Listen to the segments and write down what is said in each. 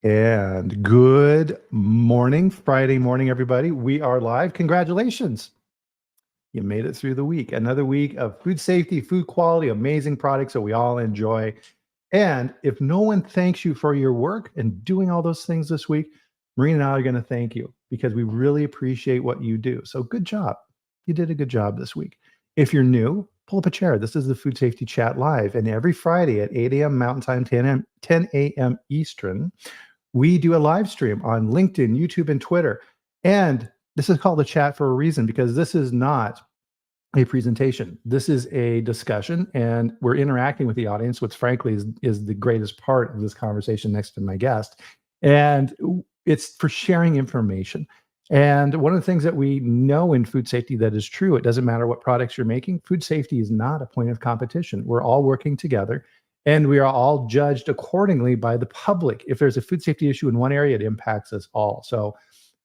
And good morning, Friday morning, everybody. We are live. Congratulations. You made it through the week. Another week of food safety, food quality, amazing products that we all enjoy. And if no one thanks you for your work and doing all those things this week, Morrine and I are going to thank you because we really appreciate what you do. So good job. You did a good job this week. If you're new, pull up a chair. This is the Food Safety Chat Live. And every Friday at 8 a.m. Mountain Time, 10 a.m. Eastern, we do a live stream on LinkedIn, YouTube, and Twitter. And this is called a chat for a reason because this is not a presentation. This is a discussion, and we're interacting with the audience, which frankly is the greatest part of this conversation next to my guest. And it's for sharing information. And one of the things that we know in food safety that is true, it doesn't matter what products you're making, food safety is not a point of competition. We're all working together and we are all judged accordingly by the public. If there's a food safety issue in one area, it impacts us all. So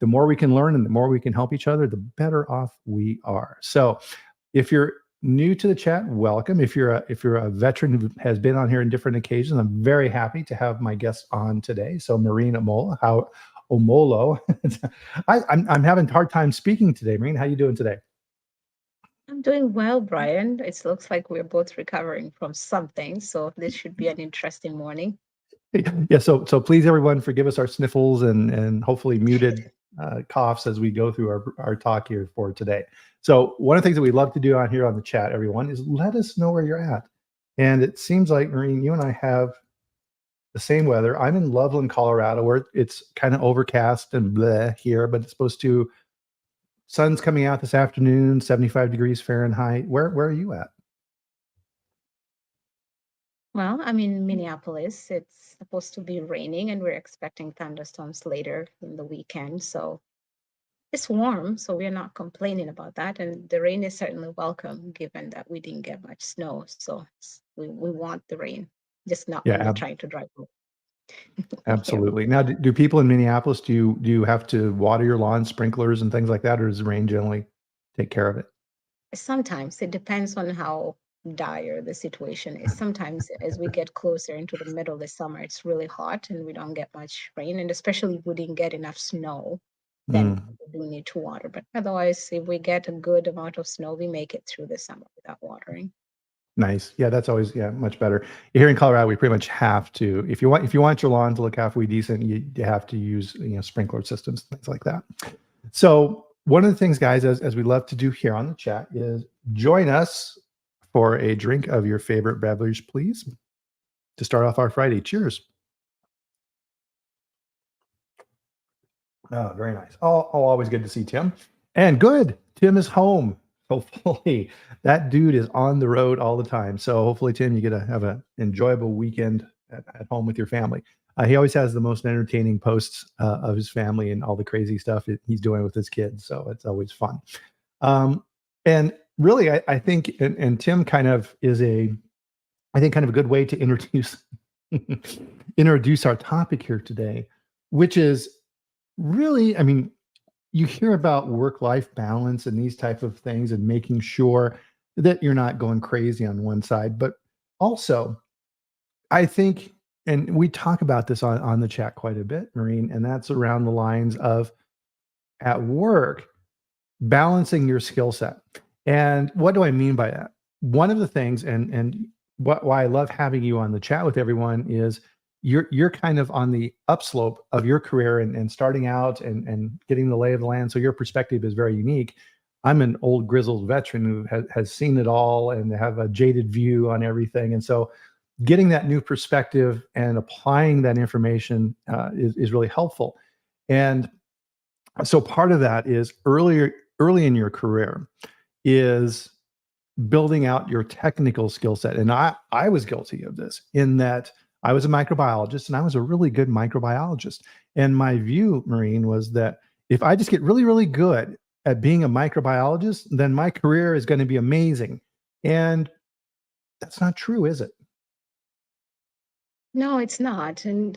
the more we can learn and the more we can help each other, the better off we are. So if you're new to the chat, welcome. If you're a veteran who has been on here on different occasions, I'm very happy to have my guest on today. So Morrine Omolo. I'm having a hard time speaking today. Morrine, how you doing today? I'm doing well, Brian. It looks like we're both recovering from something, so this should be an interesting morning. Yeah, so please everyone forgive us our sniffles and hopefully muted coughs as we go through our talk here for today. So one of the things that we love to do on here on the chat, everyone, is let us know where you're at. And it seems like, Morrine, you and I have the same weather. I'm in Loveland, Colorado, where it's kind of overcast and bleh here, but it's supposed to sun's coming out this afternoon, 75 degrees Fahrenheit. Where are you at? Well, I'm in Minneapolis. It's supposed to be raining, and we're expecting thunderstorms later in the weekend. So it's warm, so we're not complaining about that. And the rain is certainly welcome, given that we didn't get much snow. So we want the rain, just not when Yeah, we're trying to drive home. Here. absolutely. Now, do people in Minneapolis, do you have to water your lawn, sprinklers and things like that, or does the rain generally take care of it? Sometimes it depends on how dire the situation is. Sometimes, as we get closer into the middle of the summer, it's really hot and we don't get much rain. And especially if we didn't get enough snow, then Mm, we do need to water. But otherwise, if we get a good amount of snow, we make it through the summer without watering. nice. Yeah, that's always much better. Here in Colorado, we pretty much have to. If you want your lawn to look halfway decent, you have to use sprinkler systems, things like that. So one of the things, guys, as we love to do here on the chat, is join us for a drink of your favorite beverage, please, to start off our Friday. Cheers. Oh, very nice. Oh, always good to see Tim. And good, Tim is home. Hopefully, that dude is on the road all the time. So hopefully, Tim, you get to have an enjoyable weekend at home with your family. He always has the most entertaining posts of his family and all the crazy stuff he's doing with his kids. So it's always fun. And really, I think, and Tim kind of is I think, kind of a good way to introduce our topic here today, which is really, I mean, you hear about work-life balance and these type of things and making sure that you're not going crazy on one side, but also I think, and we talk about this on the chat quite a bit, Morrine, and that's around the lines of at work balancing your skill set. And what do I mean by that? One of the things, and why I love having you on the chat with everyone is you're kind of on the upslope of your career and starting out and getting the lay of the land. So your perspective is very unique. I'm an old grizzled veteran who has seen it all and have a jaded view on everything. And so getting that new perspective and applying that information is really helpful. And so part of that is early in your career is building out your technical skill set. And I was guilty of this in that I was a microbiologist and I was a really good microbiologist. And my view, Morrine, was that if I just get really, really good at being a microbiologist, then my career is going to be amazing. And that's not true, is it? No, it's not. And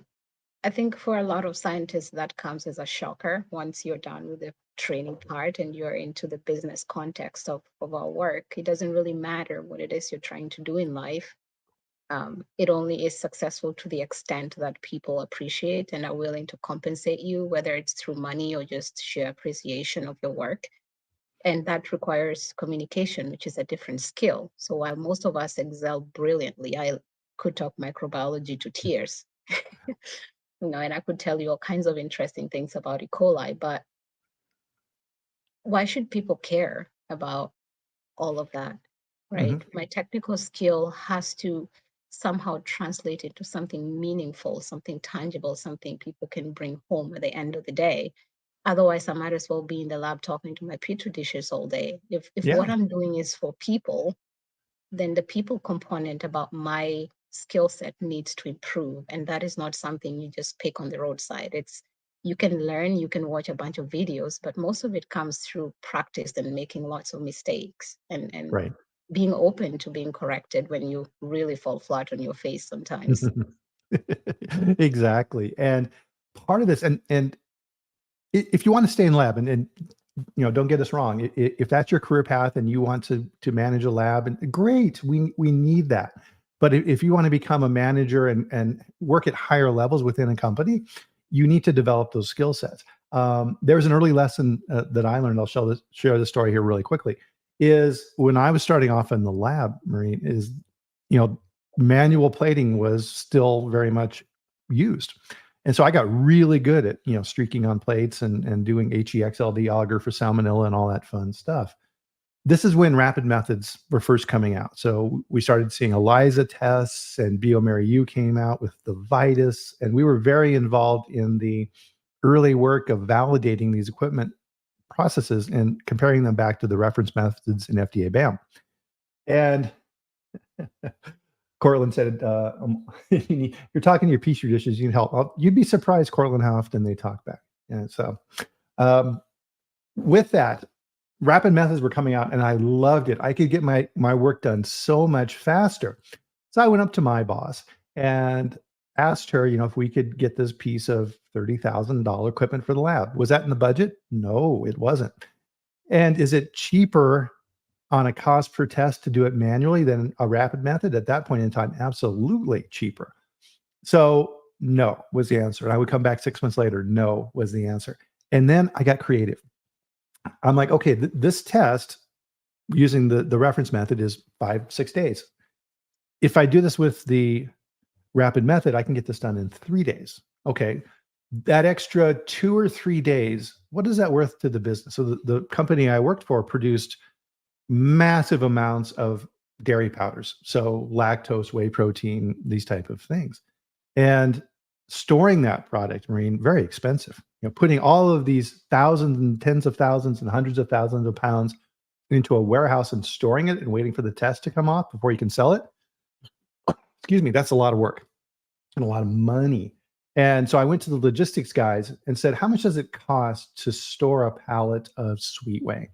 I think for a lot of scientists, that comes as a shocker once you're done with the training part and you're into the business context of our work. It doesn't really matter what it is you're trying to do in life. It only is successful to the extent that people appreciate and are willing to compensate you, whether it's through money or just sheer appreciation of your work. And that requires communication, which is a different skill. So while most of us excel brilliantly, I could talk microbiology to tears, and I could tell you all kinds of interesting things about E. coli, but why should people care about all of that, right? Mhm. My technical skill has to somehow translate into something meaningful, something tangible, something people can bring home at the end of the day. Otherwise, I might as well be in the lab talking to my petri dishes all day. If what Yeah. I'm doing is for people, then the people component about my skill set needs to improve. And that is not something you just pick on the roadside. It's you can learn, you can watch a bunch of videos, but most of it comes through practice and making lots of mistakes and Right. being open to being corrected when you really fall flat on your face sometimes. Exactly. And part of this, and if you want to stay in lab, and don't get us wrong, if that's your career path and you want to manage a lab, and great, we need that. But if you want to become a manager and work at higher levels within a company, you need to develop those skill sets. There's an early lesson that I learned. I'll share the story here really quickly. Is when I was starting off in the lab, Morrine, is you know manual plating was still very much used. And so I got really good at, streaking on plates and doing HEXLD auger for salmonella and all that fun stuff. This is when rapid methods were first coming out. So we started seeing ELISA tests, and bioMérieux came out with the Vitus, and we were very involved in the early work of validating these equipment processes and comparing them back to the reference methods in FDA BAM. And Cortland said, "You're talking to your petri dishes. You can help." You'd be surprised, Cortland, how often they talk back. And so, um, with that, rapid methods were coming out, and I loved it. I could get my work done so much faster. So I went up to my boss and asked her, if we could get this piece of $30,000 equipment for the lab. Was that in the budget? No, it wasn't. And is it cheaper on a cost per test to do it manually than a rapid method? At that point in time, absolutely cheaper. So no was the answer. And I would come back 6 months later. No was the answer. And then I got creative. I'm like, okay, this test using the reference method is 5-6 days. If I do this with the rapid method, I can get this done in 3 days. Okay. That extra 2 or 3 days, what is that worth to the business? So the company I worked for produced massive amounts of dairy powders, so lactose, whey protein, these type of things. And storing that product, Morrine, very expensive. Putting all of these thousands and tens of thousands and hundreds of thousands of pounds into a warehouse and storing it and waiting for the test to come off before you can sell it. Excuse me, that's a lot of work and a lot of money. And so I went to the logistics guys and said, how much does it cost to store a pallet of sweet whey?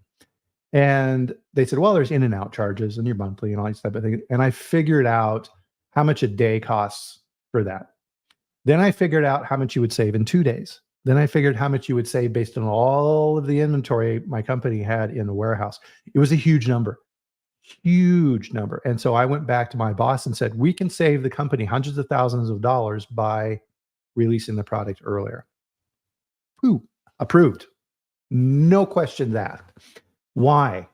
And they said, well, there's in and out charges and your monthly and all these type of things. And I figured out how much a day costs for that. Then I figured out how much you would save in 2 days. Then I figured how much you would save based on all of the inventory my company had in the warehouse. It was a huge number, huge number. And so I went back to my boss and said, we can save the company hundreds of thousands of dollars by releasing the product earlier. Ooh, approved. No question that. Why?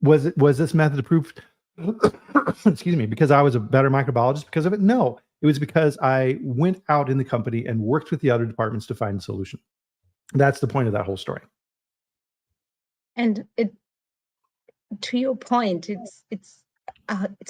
Was this method approved? Excuse me, because I was a better microbiologist because of it? No, it was because I went out in the company and worked with the other departments to find a solution. That's the point of that whole story. And to your point, it's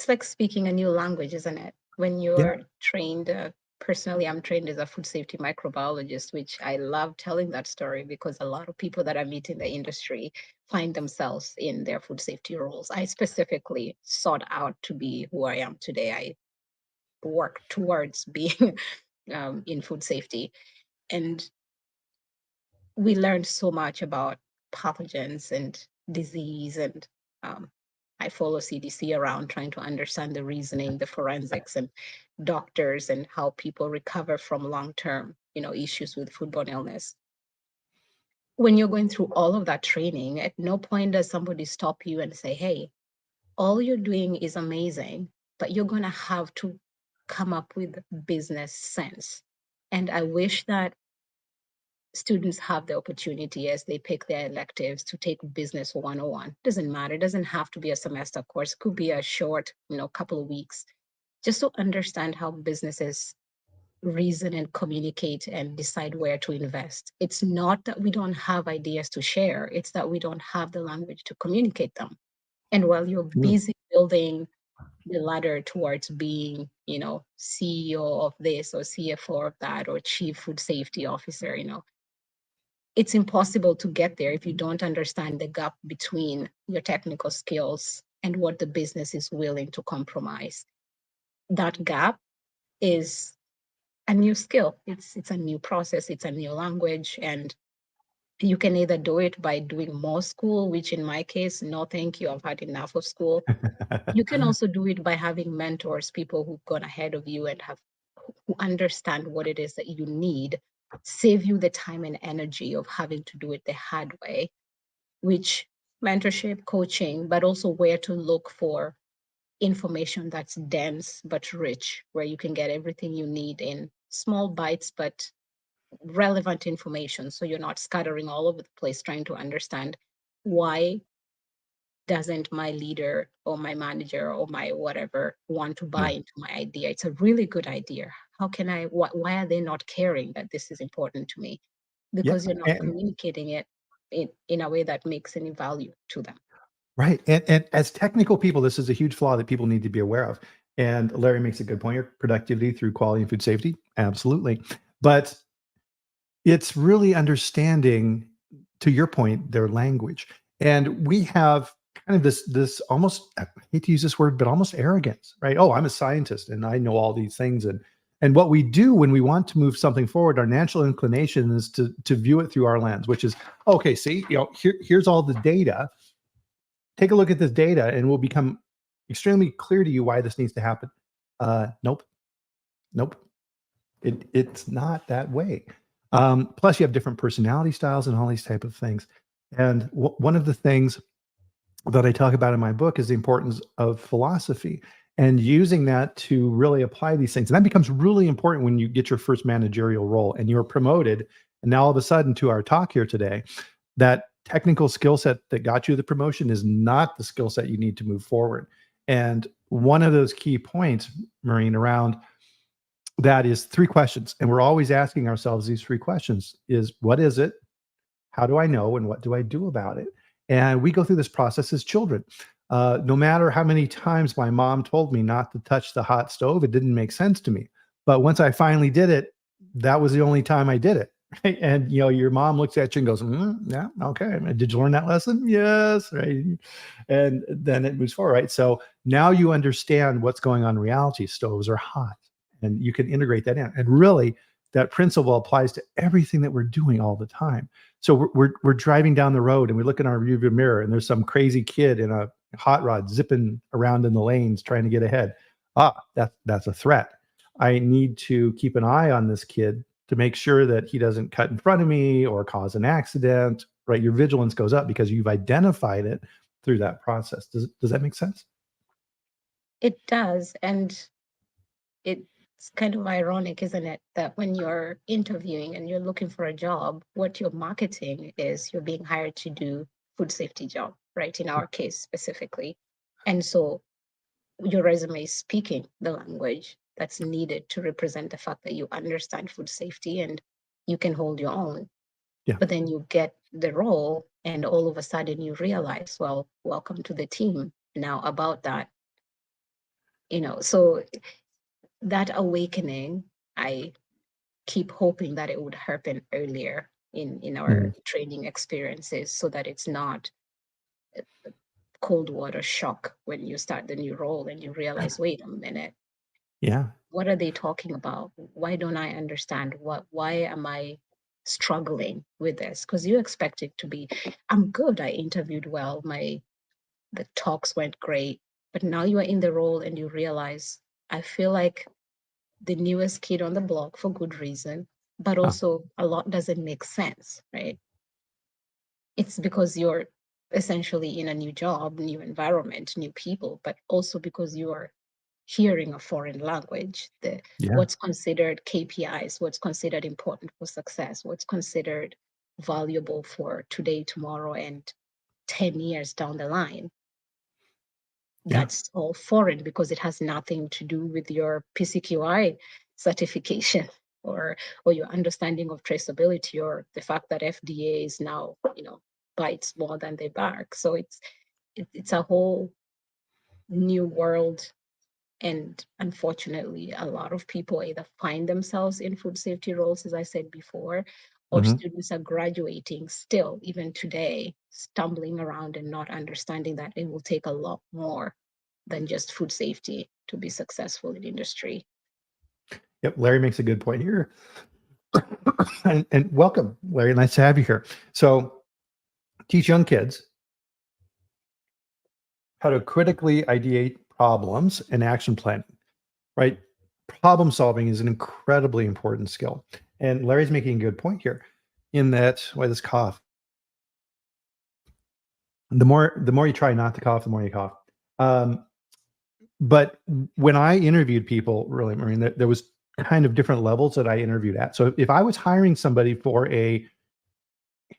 like speaking a new language, isn't it? When Yeah. you're trained, personally, I'm trained as a food safety microbiologist, which I love telling that story because a lot of people that I meet in the industry find themselves in their food safety roles. I specifically sought out to be who I am today. I work towards being in food safety. And we learned so much about pathogens and disease, and I follow CDC around trying to understand the reasoning, the forensics, and doctors, and how people recover from long-term issues with foodborne illness. When you're going through all of that training, at no point does somebody stop you and say, hey, all you're doing is amazing, but you're going to have to come up with business sense. And I wish that students have the opportunity as they pick their electives to take business 101. Doesn't matter. It doesn't have to be a semester course. It could be a short, couple of weeks, just to understand how businesses reason and communicate and decide where to invest. It's not that we don't have ideas to share, it's that we don't have the language to communicate them. And while you're busy building the ladder towards being, CEO of this or CFO of that or chief food safety officer, it's impossible to get there if you don't understand the gap between your technical skills and what the business is willing to compromise. That gap is a new skill. It's a new process. It's a new language, and you can either do it by doing more school, which in my case, no, thank you. I've had enough of school. You can also do it by having mentors, people who've gone ahead of you and who understand what it is that you need, save you the time and energy of having to do it the hard way, which mentorship, coaching, but also where to look for information that's dense but rich, where you can get everything you need in small bites, but relevant information. So you're not scattering all over the place trying to understand why doesn't my leader or my manager or my whatever want to buy Yeah. into my idea. It's a really good idea. How can why are they not caring that this is important to me? Yeah. Because you're not communicating it in a way that makes any value to them. Right. And as technical people, this is a huge flaw that people need to be aware of. And Larry makes a good point here. Productivity through quality and food safety. Absolutely. But it's really understanding, to your point, their language. And we have kind of this almost, I hate to use this word, but almost arrogance, right? Oh, I'm a scientist and I know all these things. And what we do when we want to move something forward, our natural inclination is to view it through our lens, which is, okay, see, here's all the data. Take a look at this data and it will become extremely clear to you why this needs to happen. Nope. Nope. It's not that way. Plus, you have different personality styles and all these type of things. And one of the things that I talk about in my book is the importance of philosophy and using that to really apply these things. And that becomes really important when you get your first managerial role and you're promoted. And now all of a sudden, to our talk here today, that technical skill set that got you the promotion is not the skill set you need to move forward. And one of those key points, Morrine, around that is 3 questions. And we're always asking ourselves these 3 questions is, what is it? How do I know? And what do I do about it? And we go through this process as children. No matter how many times my mom told me not to touch the hot stove, it didn't make sense to me. But once I finally did it, that was the only time I did it. Right? And your mom looks at you and goes, "Yeah, okay. Did you learn that lesson? Yes, right." And then it moves forward, right? So now you understand what's going on in reality. Stoves are hot, and you can integrate that in. And really, that principle applies to everything that we're doing all the time. So we're driving down the road and we look in our rearview mirror and there's some crazy kid in a hot rod zipping around in the lanes trying to get ahead. That's a threat. I need to keep an eye on this kid to make sure that he doesn't cut in front of me or cause an accident, right? Your vigilance goes up because you've identified it through that process. Does that make sense? It does. And it's kind of ironic, isn't it, that when you're interviewing and you're looking for a job, what you're marketing is you're being hired to do food safety job, right? In our case specifically. And so your resume is speaking the language that's needed to represent the fact that you understand food safety and you can hold your own. Yeah. But then you get the role and all of a sudden you realize, well, welcome to the team now about that. So that awakening, I keep hoping that it would happen earlier in our Mhm. training experiences so that it's not cold water shock when you start the new role and you realize, wait a minute, Yeah. what are they talking about? Why don't I understand? Why am I struggling with this? Because you expect it to be, I'm good, I interviewed well, the talks went great, but now you are in the role and you realize, I feel like the newest kid on the block for good reason, but Huh. also a lot doesn't make sense, right? It's because you're essentially in a new job, new environment, new people, but also because you are hearing a foreign language, what's considered KPIs, what's considered important for success, what's considered valuable for today, tomorrow, and 10 years down the line. That's all foreign because it has nothing to do with your PCQI certification or your understanding of traceability or the fact that FDA is now, bites more than they bark. So it's a whole new world. And unfortunately, a lot of people either find themselves in food safety roles, as I said before, or students are graduating still, even today, stumbling around and not understanding that it will take a lot more than just food safety to be successful in industry. Yep, Larry makes a good point here. and welcome, Larry. Nice to have you here. So teach young kids how to critically ideate problems and action planning, right? Problem solving is an incredibly important skill. And Larry's making a good point here in that, why this cough? The more you try not to cough, the more you cough. But when I interviewed people, really, Morrine, there was kind of different levels that I interviewed at. So if I was hiring somebody for a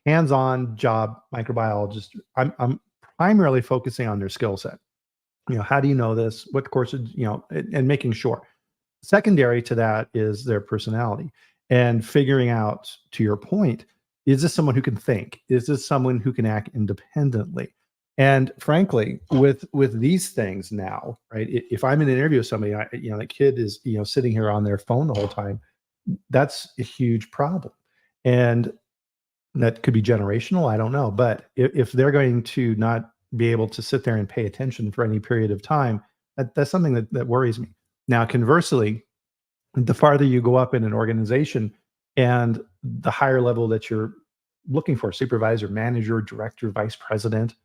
hands-on job, microbiologist, I'm primarily focusing on their skill set. How do you know this? What courses, and making sure. Secondary to that is their personality and figuring out, to your point, is this someone who can think? Is this someone who can act independently? And frankly, with these things now, right? If I'm in an interview with somebody, the kid is, sitting here on their phone the whole time, that's a huge problem. And that could be generational. I don't know. But if they're going to not be able to sit there and pay attention for any period of time, that's something that worries me. Now, conversely, the farther you go up in an organization and the higher level that you're looking for, supervisor, manager, director, vice president,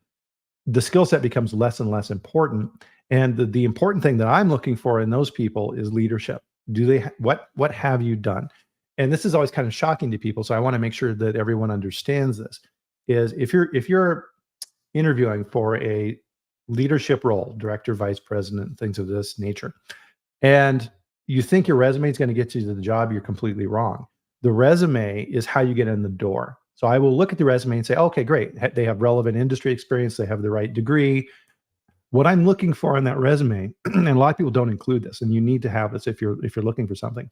the skill set becomes less and less important. And the important thing that I'm looking for in those people is leadership. What have you done? And this is always kind of shocking to people. So I want to make sure that everyone understands this. Is if you're interviewing for a leadership role, director, vice president, things of this nature, and you think your resume is going to get you to the job, you're completely wrong. The resume is how you get in the door. So I will look at the resume and say, okay, great. They have relevant industry experience. They have the right degree. What I'm looking for in that resume, and a lot of people don't include this, and you need to have this if you're looking for something,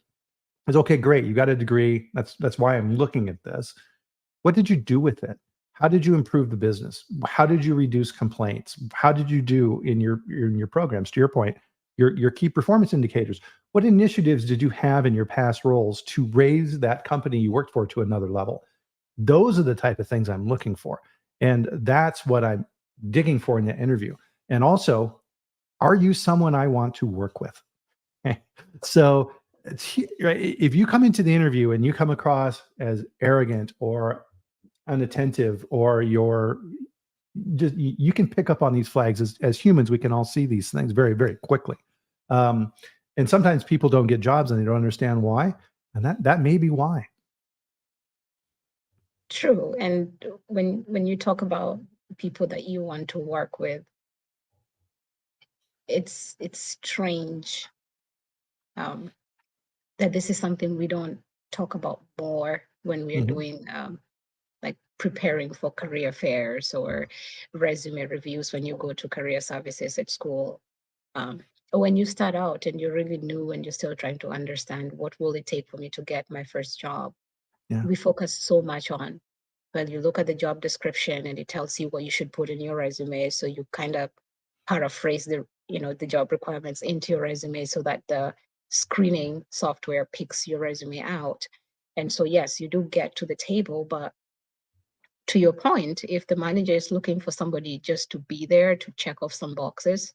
is okay, great. You got a degree. That's why I'm looking at this. What did you do with it? How did you improve the business? How did you reduce complaints? How did you do in your programs? To your point, your key performance indicators. What initiatives did you have in your past roles to raise that company you worked for to another level? Those are the type of things I'm looking for. And that's what I'm digging for in the interview. And also, are you someone I want to work with? So right, if you come into the interview and you come across as arrogant or unattentive, or you can pick up on these flags as humans. We can all see these things very, very quickly. And sometimes people don't get jobs and they don't understand why. And that may be why. True. And when you talk about people that you want to work with, it's strange that this is something we don't talk about more when we're doing like preparing for career fairs or resume reviews when you go to career services at school. When you start out and you're really new and you're still trying to understand what will it take for me to get my first job, we focus so much on, well, you look at the job description and it tells you what you should put in your resume. So you kind of paraphrase the job requirements into your resume so that the screening software picks your resume out. And so, yes, you do get to the table, but to your point, if the manager is looking for somebody just to be there to check off some boxes,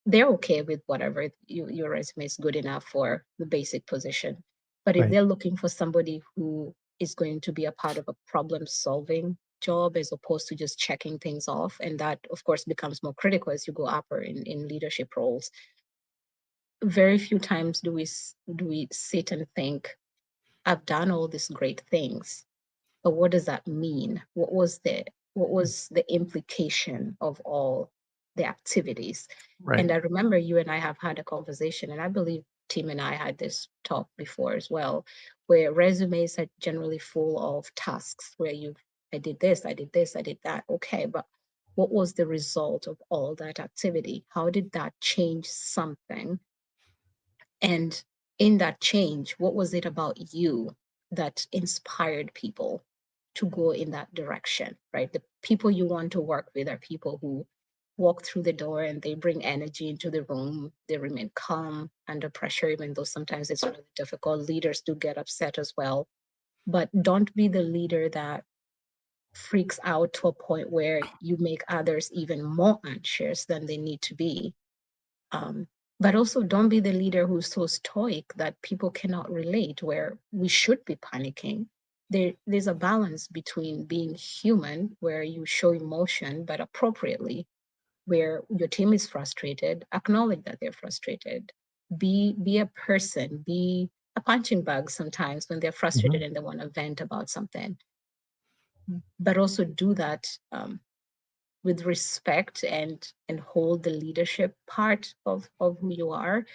they're okay with whatever. Your resume is good enough for the basic position. But if they're looking for somebody who is going to be a part of a problem solving job as opposed to just checking things off, and that of course becomes more critical as you go up or in leadership roles, very few times do we sit and think, I've done all these great things, but what does that mean? What was the implication of all the activities. Right. And I remember you and I have had a conversation, and I believe Tim and I had this talk before as well, where resumes are generally full of tasks where I did this, I did this, I did that. Okay, but what was the result of all that activity? How did that change something? And in that change, what was it about you that inspired people to go in that direction, right? The people you want to work with are people who walk through the door and they bring energy into the room. They remain calm under pressure, even though sometimes it's really difficult. Leaders do get upset as well. But don't be the leader that freaks out to a point where you make others even more anxious than they need to be. Um, but also don't be the leader who's so stoic that people cannot relate, where we should be panicking. There's a balance between being human, where you show emotion, but appropriately, where your team is frustrated, acknowledge that they're frustrated. Be a person, be a punching bag sometimes when they're frustrated and they want to vent about something, but also do that with respect and hold the leadership part of who you are,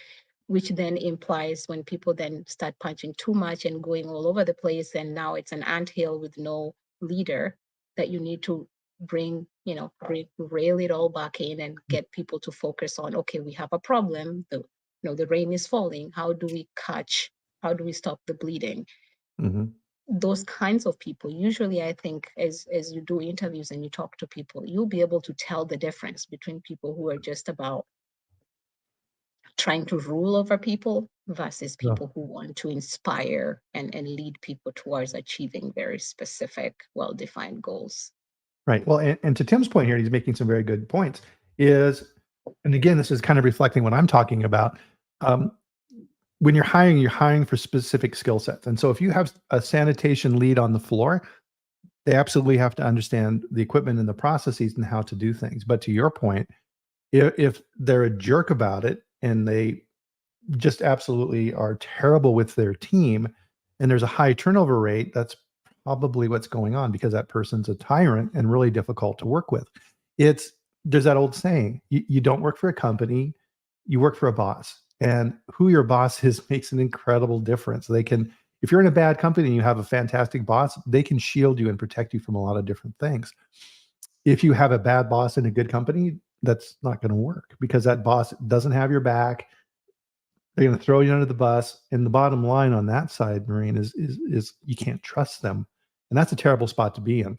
which then implies when people then start punching too much and going all over the place, and now it's an anthill with no leader, that you need to rail it all back in and get people to focus on, okay, we have a problem, the rain is falling, how do we stop the bleeding? Mm-hmm. Those kinds of people, usually I think as you do interviews and you talk to people, you'll be able to tell the difference between people who are just about trying to rule over people versus Yeah. people who want to inspire and lead people towards achieving very specific, well-defined goals. Right. Well, and to Tim's point here, he's making some very good points. And again, this is kind of reflecting what I'm talking about. Um, when you're hiring for specific skill sets. And so if you have a sanitation lead on the floor, they absolutely have to understand the equipment and the processes and how to do things. But to your point, if they're a jerk about it and they just absolutely are terrible with their team and there's a high turnover rate, that's probably what's going on, because that person's a tyrant and really difficult to work with. There's that old saying, you don't work for a company, you work for a boss. And who your boss is makes an incredible difference. If you're in a bad company and you have a fantastic boss, they can shield you and protect you from a lot of different things. If you have a bad boss in a good company, that's not going to work, because that boss doesn't have your back. They're going to throw you under the bus. And the bottom line on that side, Morrine, is you can't trust them. And that's a terrible spot to be in.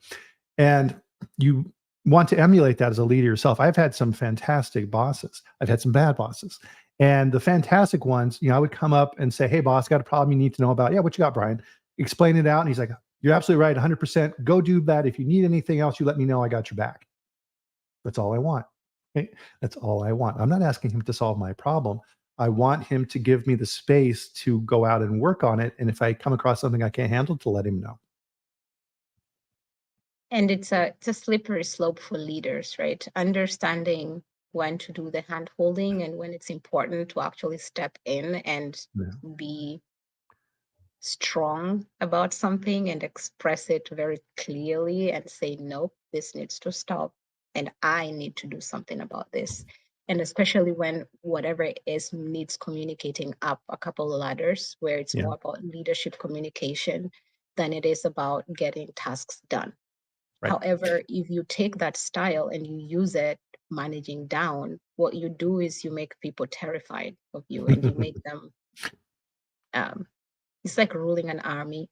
And you want to emulate that as a leader yourself. I've had some fantastic bosses. I've had some bad bosses. And the fantastic ones, I would come up and say, "Hey, boss, got a problem you need to know about." "Yeah, what you got, Bryan?" Explain it out. And he's like, "You're absolutely right, 100%. Go do that. If you need anything else, you let me know. I got your back." That's all I want. Right? That's all I want. I'm not asking him to solve my problem. I want him to give me the space to go out and work on it. And if I come across something I can't handle, to let him know. And it's a slippery slope for leaders, right? Understanding when to do the hand holding and when it's important to actually step in and Yeah. be strong about something and express it very clearly and say, nope, this needs to stop. And I need to do something about this. And especially when whatever it is needs communicating up a couple of ladders, where it's Yeah. more about leadership communication than it is about getting tasks done. Right. However, if you take that style and you use it managing down, what you do is you make people terrified of you and you make them um, it's like ruling an army.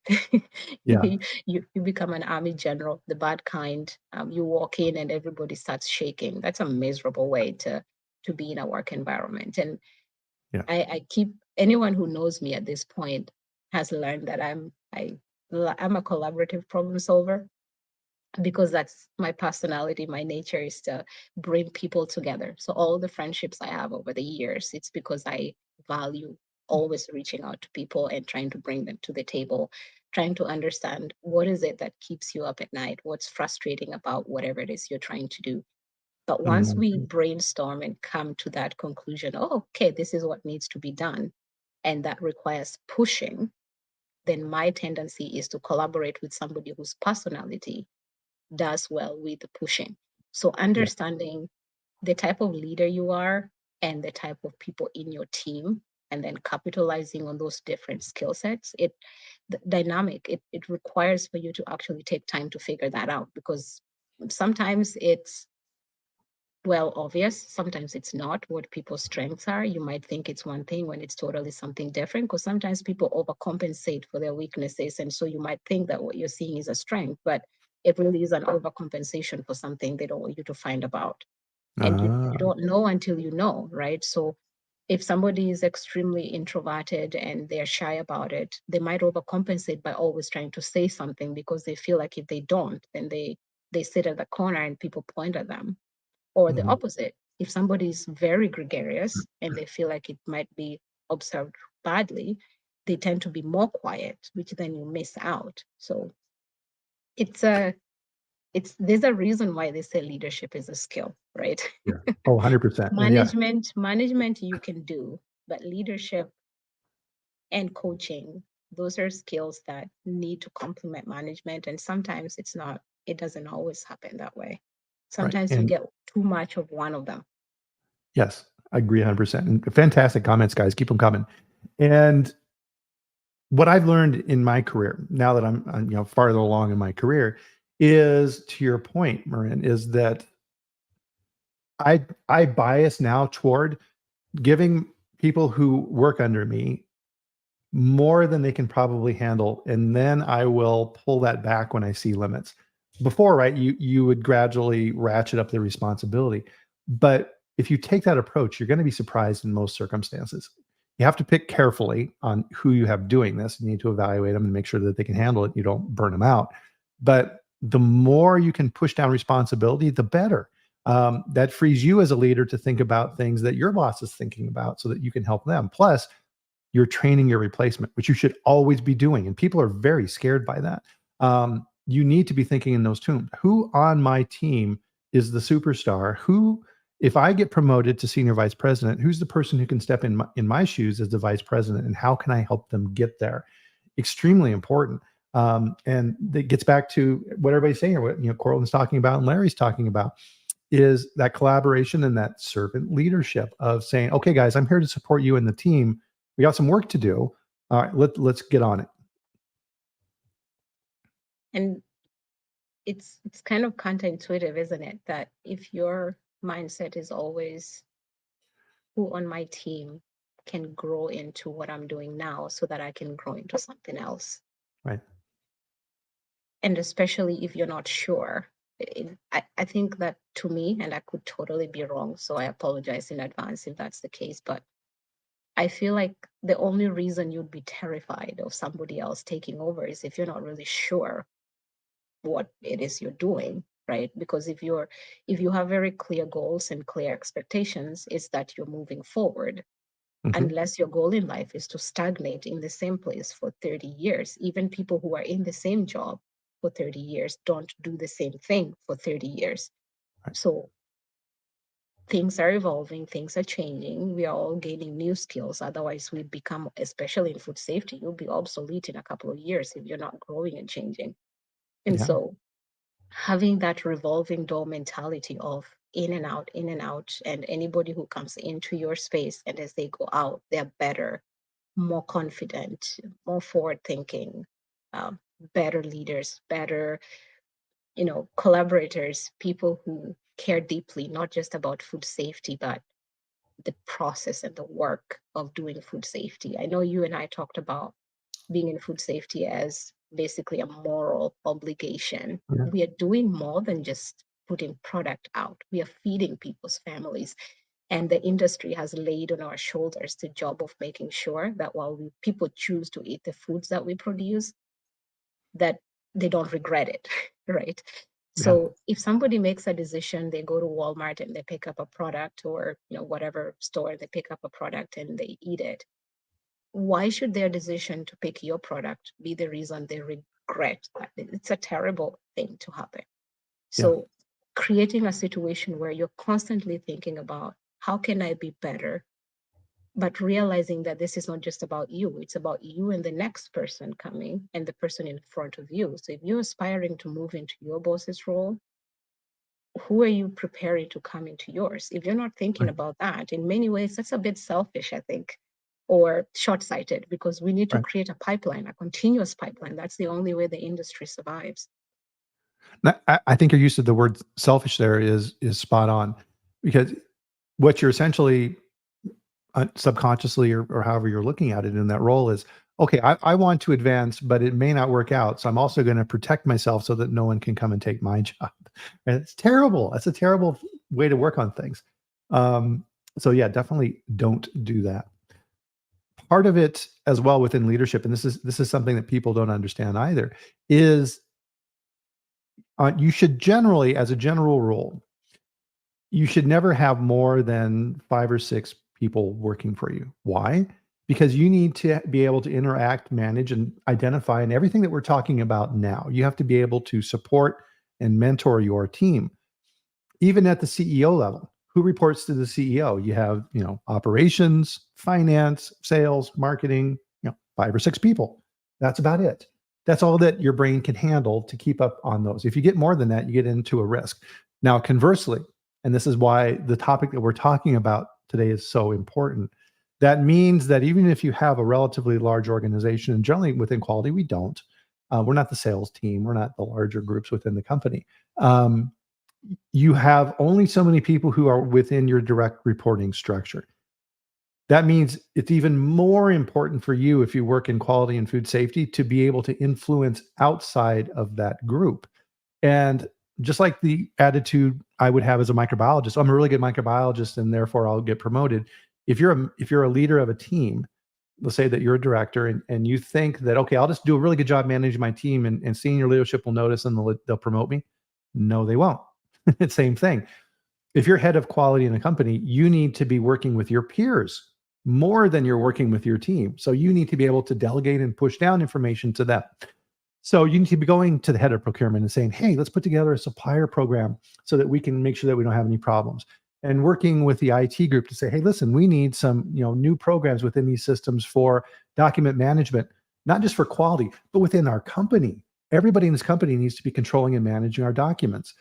Yeah. You become an army general, the bad kind. You walk in and everybody starts shaking. That's a miserable way to be in a work environment. And Yeah. I keep anyone who knows me at this point has learned that I'm a collaborative problem solver, because that's my personality. My nature is to bring people together. So all the friendships I have over the years, it's because I value always reaching out to people and trying to bring them to the table, trying to understand what is it that keeps you up at night, what's frustrating about whatever it is you're trying to do. But once we Amazing. brainstorm and come to that conclusion, oh, okay, this is what needs to be done, and that requires pushing, then my tendency is to collaborate with somebody whose personality does well with the pushing. So Yeah. understanding the type of leader you are and the type of people in your team, and then capitalizing on those different skill sets, the dynamic, it requires for you to actually take time to figure that out, because sometimes it's well obvious, sometimes it's not what people's strengths are. You might think it's one thing when it's totally something different, because sometimes people overcompensate for their weaknesses, and so you might think that what you're seeing is a strength, but it really is an overcompensation for something they don't want you to find about. And you Ah, don't know until you know, right? So if somebody is extremely introverted and they're shy about it, they might overcompensate by always trying to say something, because they feel like if they don't, then they sit at the corner and people point at them. Or the mhm. opposite, if somebody is very gregarious and they feel like it might be observed badly, they tend to be more quiet, which then you miss out. So it's a there's a reason why they say leadership is a skill, right? Yeah. Oh, 100%. And yeah, Management you can do, but leadership and coaching, those are skills that need to complement management. And sometimes it doesn't always happen that way. right. Sometimes you And get too much of one of them. yes, I agree 100%. And fantastic comments, guys. Keep them coming. And what I've learned in my career, now that I'm farther along in my career, is to your point, Marin, is that I bias now toward giving people who work under me more than they can probably handle, and then I will pull that back when I see limits. Before, right, you would gradually ratchet up the responsibility, but if you take that approach, you're going to be surprised in most circumstances. You have to pick carefully on who you have doing this. You need to evaluate them and make sure that they can handle it. You don't burn them out. But the more you can push down responsibility, the better. That frees you as a leader to think about things that your boss is thinking about so that you can help them. Plus, you're training your replacement, which you should always be doing. And people are very scared by that. You need to be thinking in those terms. Who on my team is the superstar? Who, if I get promoted to senior vice president, who's the person who can step in my shoes as the vice president, and how can I help them get there? Extremely important. And it gets back to what everybody's saying, or what Cortland's talking about and Larry's talking about, is that collaboration and that servant leadership of saying, okay, guys, I'm here to support you and the team. We got some work to do. All right, let's get on it. And it's kind of counterintuitive, isn't it? That if your mindset is always who on my team can grow into what I'm doing now so that I can grow into something else. Right. And especially if you're not sure. I think that, to me, and I could totally be wrong, so I apologize in advance if that's the case, but I feel like the only reason you'd be terrified of somebody else taking over is if you're not really sure what it is you're doing, right? Because if you have very clear goals and clear expectations, it's that you're moving forward. Mm-hmm. Unless your goal in life is to stagnate in the same place for 30 years. Even people who are in the same job for 30 years don't do the same thing for 30 years. Right. So things are evolving, things are changing. We are all gaining new skills. Otherwise, we become, especially in food safety, you'll be obsolete in a couple of years if you're not growing and changing. And Yeah. so having that revolving door mentality of in and out, and anybody who comes into your space and as they go out, they're better, more confident, more forward thinking, better leaders, better, collaborators, people who care deeply, not just about food safety, but the process and the work of doing food safety. I know you and I talked about being in food safety as basically a moral obligation. Yeah. We are doing more than just putting product out. We are feeding people's families. And the industry has laid on our shoulders the job of making sure that while people choose to eat the foods that we produce, that they don't regret it, right? Yeah. So if somebody makes a decision, they go to Walmart and they pick up a product, or whatever store, they pick up a product and they eat it. Why should their decision to pick your product be the reason they regret that? It's a terrible thing to happen. Yeah. So creating a situation where you're constantly thinking about how can I be better, but realizing that this is not just about you, it's about you and the next person coming and the person in front of you. So if you're aspiring to move into your boss's role, who are you preparing to come into yours? If you're not thinking Right. about that, in many ways, that's a bit selfish, I think, or short-sighted, because we need to Right. create a pipeline, a continuous pipeline. That's the only way the industry survives. Now, I think your use of the word selfish there is spot on, because what you're essentially subconsciously, or however you're looking at it in that role is, okay, I want to advance, but it may not work out. So I'm also going to protect myself so that no one can come and take my job. And it's terrible. That's a terrible way to work on things. So yeah, definitely don't do that. Part of it as well within leadership, and this is something that people don't understand either, is you should generally, as a general rule, you should never have more than 5 or 6 people working for you. Why? Because you need to be able to interact, manage, and identify, and everything that we're talking about now. You have to be able to support and mentor your team, even at the CEO level. Who reports to the CEO? You have, operations, finance, sales, marketing, 5 or 6 people. That's about it. That's all that your brain can handle to keep up on those. If you get more than that, you get into a risk. Now, conversely, and this is why the topic that we're talking about today is so important. That means that even if you have a relatively large organization, and generally within quality, we don't. We're not the sales team. We're not the larger groups within the company. You have only so many people who are within your direct reporting structure. That means it's even more important for you, if you work in quality and food safety, to be able to influence outside of that group. And just like the attitude I would have as a microbiologist, I'm a really good microbiologist and therefore I'll get promoted. If you're a leader of a team, let's say that you're a director, and you think that, okay, I'll just do a really good job managing my team, and senior leadership will notice and they'll promote me. No, they won't. Same thing. If you're head of quality in a company, you need to be working with your peers more than you're working with your team. So you need to be able to delegate and push down information to them. So you need to be going to the head of procurement and saying, hey, let's put together a supplier program so that we can make sure that we don't have any problems. And working with the IT group to say, hey, listen, we need some, new programs within these systems for document management, not just for quality, but within our company. Everybody in this company needs to be controlling and managing our documents.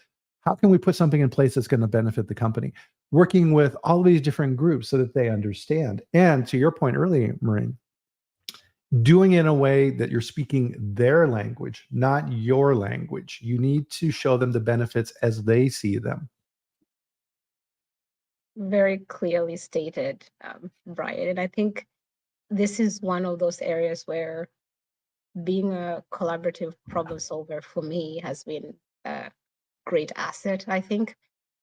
How can we put something in place that's going to benefit the company? Working with all these different groups so that they understand. And to your point earlier, Morrine, doing it in a way that you're speaking their language, not your language. You need to show them the benefits as they see them. Very clearly stated, Bryan. And I think this is one of those areas where being a collaborative problem solver for me has been a great asset, I think,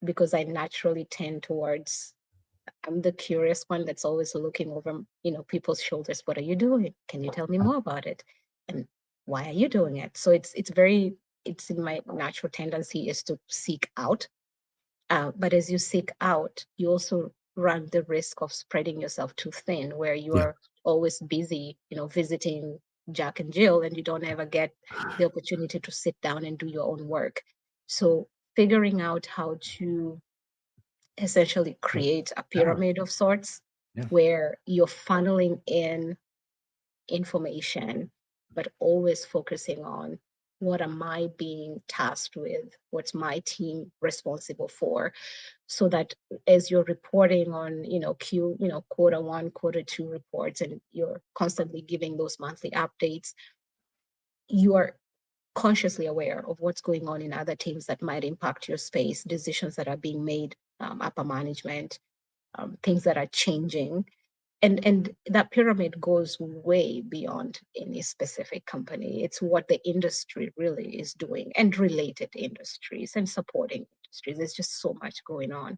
because I naturally tend towards, I'm the curious one that's always looking over, people's shoulders. What are you doing? Can you tell me more about it? And why are you doing it? So it's in my natural tendency is to seek out. But as you seek out, you also run the risk of spreading yourself too thin, where you Yeah. are always busy, visiting Jack and Jill, and you don't ever get the opportunity to sit down and do your own work. So figuring out how to essentially create a Yeah. pyramid of sorts Yeah. where you're funneling in information, but always focusing on what am I being tasked with? What's my team responsible for? So that as you're reporting on, quarter one, quarter two reports, and you're constantly giving those monthly updates, you are consciously aware of what's going on in other teams that might impact your space, decisions that are being made, upper management, things that are changing. And that pyramid goes way beyond any specific company. It's what the industry really is doing, and related industries and supporting industries. There's just so much going on.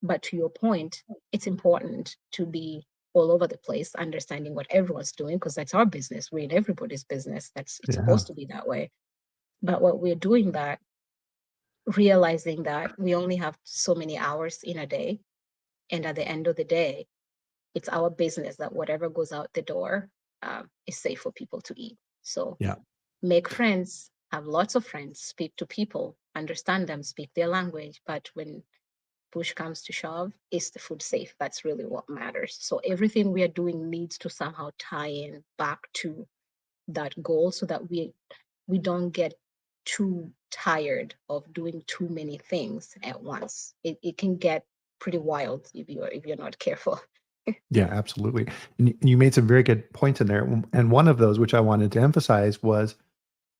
But to your point, it's important to be all over the place, understanding what everyone's doing, because that's our business. We're in everybody's business. It's Yeah. supposed to be that way. But what we're doing that, realizing that we only have so many hours in a day, and at the end of the day, it's our business that whatever goes out the door, is safe for people to eat. So Yeah. make friends, have lots of friends, speak to people, understand them, speak their language. But when push comes to shove, is the food safe? That's really what matters. So everything we are doing needs to somehow tie in back to that goal, so that we don't get too tired of doing too many things at once. It can get pretty wild if you're not careful. Yeah, absolutely. And you made some very good points in there. And one of those, which I wanted to emphasize, was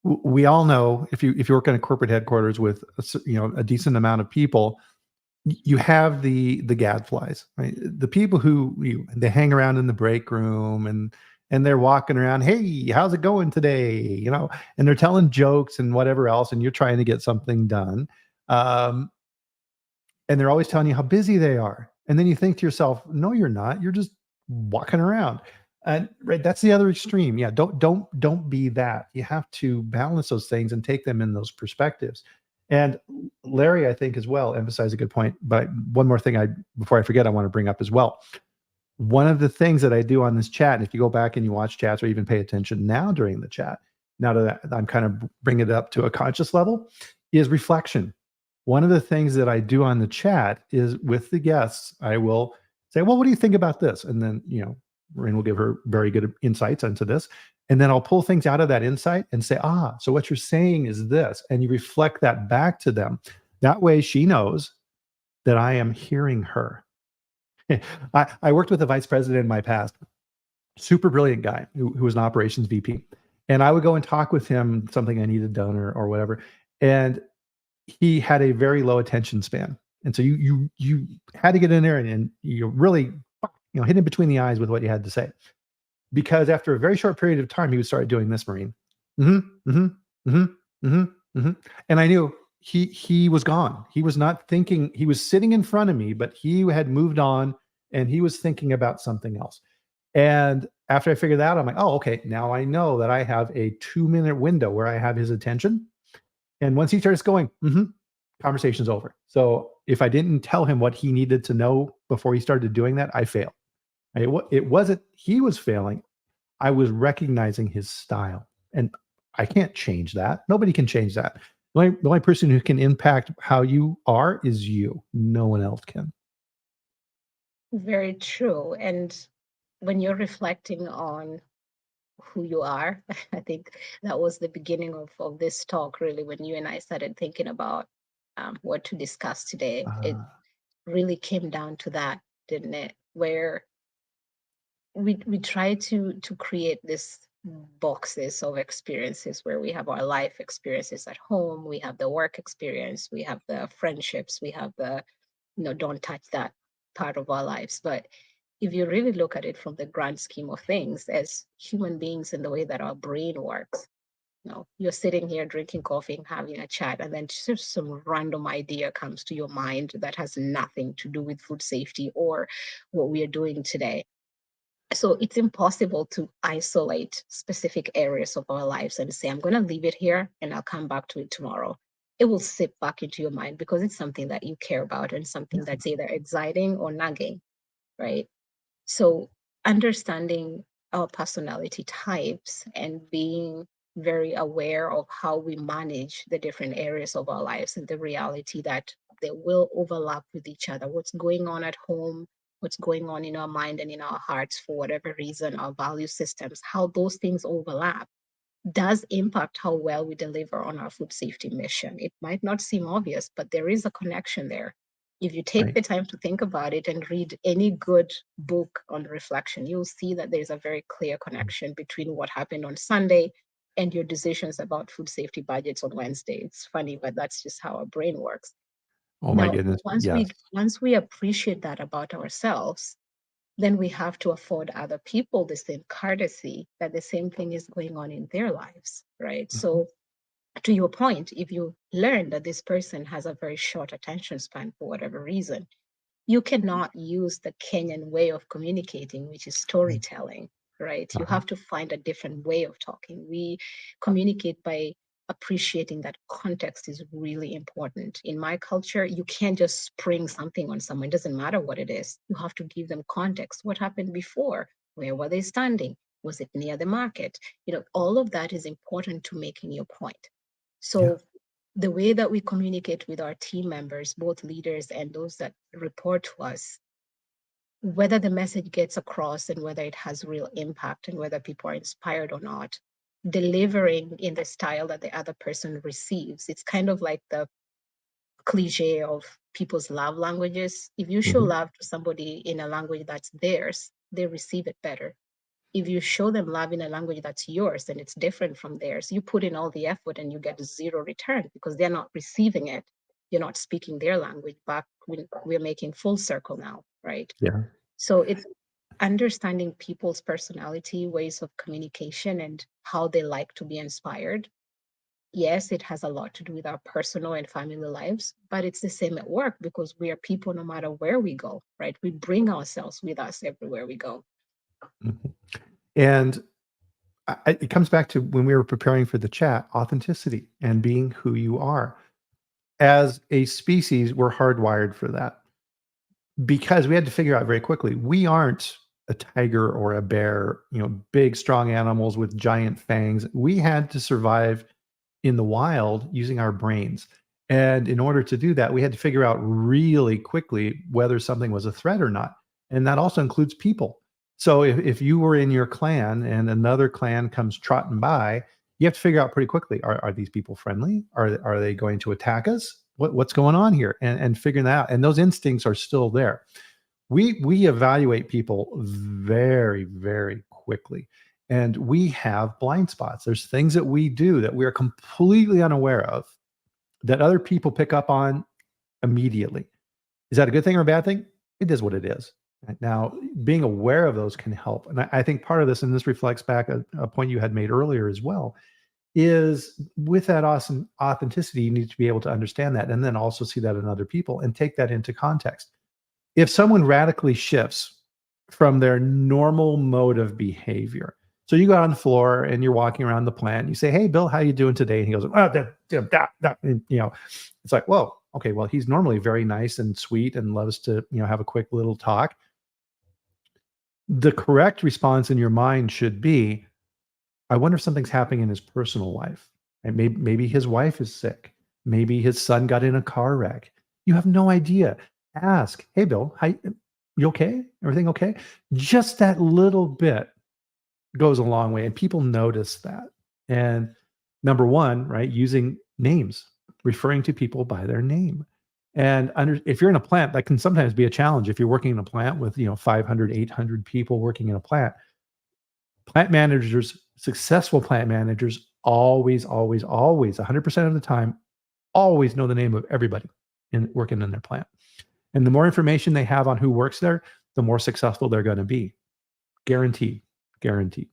we all know if you work in a corporate headquarters with a decent amount of people, you have the gadflies, right? The people who they hang around in the break room and they're walking around, hey, how's it going today? And they're telling jokes and whatever else, and you're trying to get something done. And they're always telling you how busy they are. And then you think to yourself, no, you're not. You're just walking around. And right, that's the other extreme. Yeah, don't be that. You have to balance those things and take them in those perspectives. And Larry, I think as well, emphasized a good point. But one more thing before I forget, I want to bring up as well. One of the things that I do on this chat, and if you go back and you watch chats or even pay attention now during the chat, now that I'm kind of bringing it up to a conscious level, is reflection. One of the things that I do on the chat is with the guests, I will say, well, what do you think about this? And then, Morrine will give her very good insights into this. And then I'll pull things out of that insight and say, so what you're saying is this. And you reflect that back to them. That way she knows that I am hearing her. I worked with a vice president in my past, super brilliant guy who was an operations VP. And I would go and talk with him, something I needed done or whatever. And he had a very low attention span. And so you had to get in there and you really, hit him between the eyes with what you had to say. Because after a very short period of time, he would start doing this, Morrine. Mm-hmm, mm-hmm, mm-hmm, mm-hmm, mm-hmm. And I knew he was gone. He was not thinking, he was sitting in front of me, but he had moved on and he was thinking about something else. And after I figured that out, I'm like, oh, okay, now I know that I have a 2-minute window where I have his attention. And once he starts going, conversation's over. So if I didn't tell him what he needed to know before he started doing that, I failed. It wasn't he was failing. I was recognizing his style. And I can't change that. Nobody can change that. The only person who can impact how you are is you. No one else can. Very true. And when you're reflecting on who you are, I think that was the beginning of this talk, really, when you and I started thinking about what to discuss today. It really came down to that, didn't it? Where we try to create this boxes of experiences where we have our life experiences at home, we have the work experience, we have the friendships, we have the don't touch that part of our lives. But if you really look at it from the grand scheme of things, as human beings and the way that our brain works, you're sitting here drinking coffee and having a chat, and then just some random idea comes to your mind that has nothing to do with food safety or what we are doing today. So it's impossible to isolate specific areas of our lives and say, I'm going to leave it here and I'll come back to it tomorrow. It will sip back into your mind because it's something that you care about and something that's either exciting or nagging, right? So understanding our personality types and being very aware of how we manage the different areas of our lives and the reality that they will overlap with each other. What's going on at home, what's going on in our mind and in our hearts for whatever reason, our value systems, how those things overlap does impact how well we deliver on our food safety mission. It might not seem obvious, but there is a connection there. If you take the time to think about it and read any good book on reflection, you'll see that there's a very clear connection between what happened on Sunday and your decisions about food safety budgets on Wednesday. It's funny, but that's just how our brain works. Oh my Now, goodness. Yes. once we appreciate that about ourselves, then we have to afford other people the same courtesy that the same thing is going on in their lives, right? So to your point, if you learn that this person has a very short attention span for whatever reason, you cannot use the Kenyan way of communicating, which is storytelling, right? You have to find a different way of talking. We communicate by appreciating that context is really important. In my culture, you can't just spring something on someone. It doesn't matter what it is. You have to give them context. What happened before? Where were they standing? Was it near the market? All of that is important to making your point. So the way that we communicate with our team members, both leaders and those that report to us, whether the message gets across and whether it has real impact and whether people are inspired or not, delivering in the style that the other person receives. It's kind of like the cliche of people's love languages. If you show Mhm. love to somebody in a language that's theirs, they receive it better. If you show them love in a language that's yours and it's different from theirs, you put in all the effort and you get zero return because they're not receiving it. You're not speaking their language back. We're making full circle now, right? Yeah. So it's understanding people's personality, ways of communication, and how they like to be inspired. Yes, it has a lot to do with our personal and family lives, but it's the same at work because we are people no matter where we go, right? We bring ourselves with us everywhere we go. Mhm. And it comes back to when we were preparing for the chat, authenticity and being who you are. As a species, we're hardwired for that because we had to figure out very quickly we aren't a tiger or a bear, big, strong animals with giant fangs. We had to survive in the wild using our brains. And in order to do that, we had to figure out really quickly whether something was a threat or not. And that also includes people. So if you were in your clan and another clan comes trotting by, you have to figure out pretty quickly, are these people friendly? Are they going to attack us? What's going on here? And figuring that out. And those instincts are still there. We evaluate people very, very quickly. And we have blind spots. There's things that we do that we are completely unaware of that other people pick up on immediately. Is that a good thing or a bad thing? It is what it is. Right? Now, being aware of those can help. And I think part of this, and this reflects back a point you had made earlier as well, is with that awesome authenticity, you need to be able to understand that and then also see that in other people and take that into context. If someone radically shifts from their normal mode of behavior, so you go out on the floor and you're walking around the plant, and you say, "Hey, Bill, how you doing today?" And he goes, "Oh, and, it's like, whoa, okay, well, he's normally very nice and sweet and loves to, have a quick little talk. The correct response in your mind should be, I wonder if something's happening in his personal life. And maybe his wife is sick. Maybe his son got in a car wreck. You have no idea. Ask, hey, Bill, you okay? Everything okay? Just that little bit goes a long way. And people notice that. And number one, right, using names, referring to people by their name. And if you're in a plant, that can sometimes be a challenge. If you're working in a plant with, 500, 800 people working in a plant managers, successful plant managers, always, always, always, 100% of the time, always know the name of everybody working in their plant. And the more information they have on who works there, the more successful they're going to be. Guaranteed. Guaranteed.